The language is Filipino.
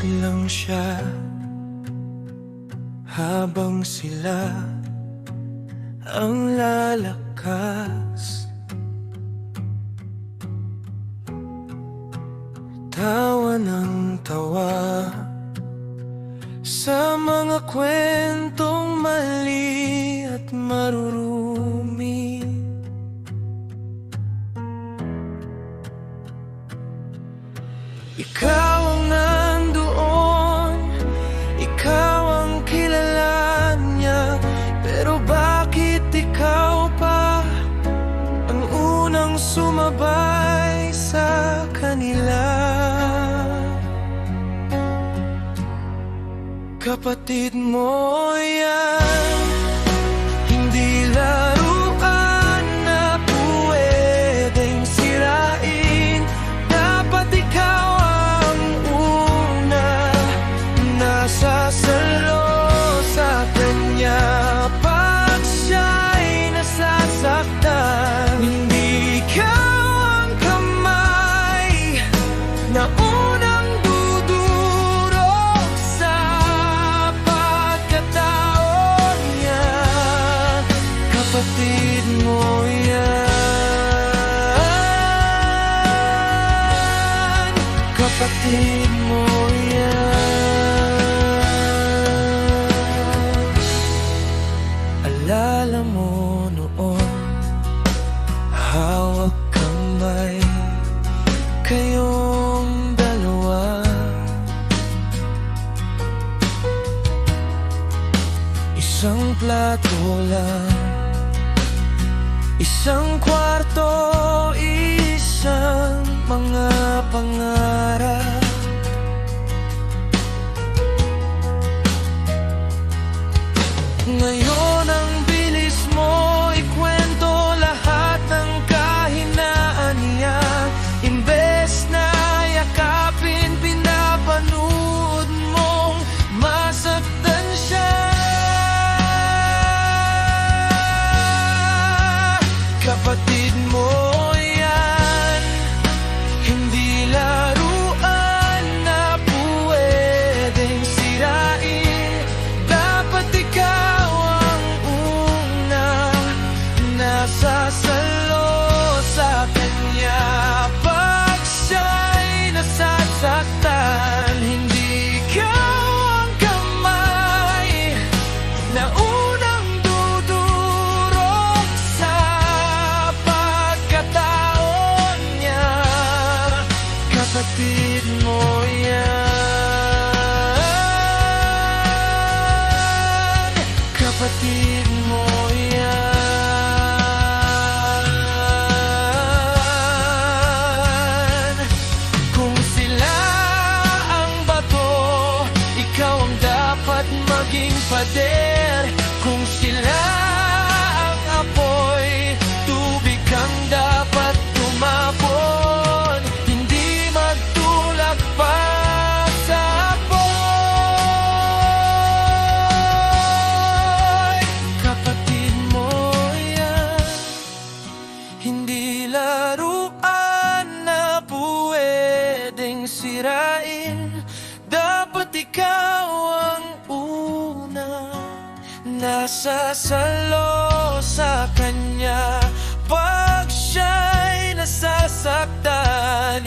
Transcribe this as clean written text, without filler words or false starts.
lang siya habang sila ang lalakas. Tawa ng tawa sa mga kwentong mali at marurumi. Ikaw ang nandoon, ikaw ang kilala niya, pero bakit ikaw pa ang unang sumabay sa kanila? Kapatid mo yan, hindi laruan na pwedeng sirain. Dapat ikaw ang una, nasasalo sa kanya pag siya'y nasasaktan. Hindi ikaw ang kamay na unang dudurog sa pagkatao niya. Kapatid mo yan, kapatid mo yan. Alala mo noon, hawak kamay kayong dalawa. Isang plato lang, isang kwarto, isang mga pangarap. Ngayon ang bilis mo ikwento lahat ng kahinaan niya. Imbes na yakapin, pinapanood mong masaktan siya. Kapatid mo yan, hindi laruan na pwedeng sirain. Dapat ikaw ang una, nasasalo sa kanya pag siya'y nasasaktan. Hindi ikaw ang kamay na unang dudurog sa pagkatao niya. Kapatid mo yan, kapatid mo yan. Kung sila ang bato, ikaw ang dapat maging pader. Kung sila ang apoy, tubig kang dapat tumapon. Hindi magtulak pa sa apoy. Kapatid mo yan, hindi laruan na pwedeng sirain. Dapat ikaw ang una, nasasalo sa kanya pag siya'y nasasaktan.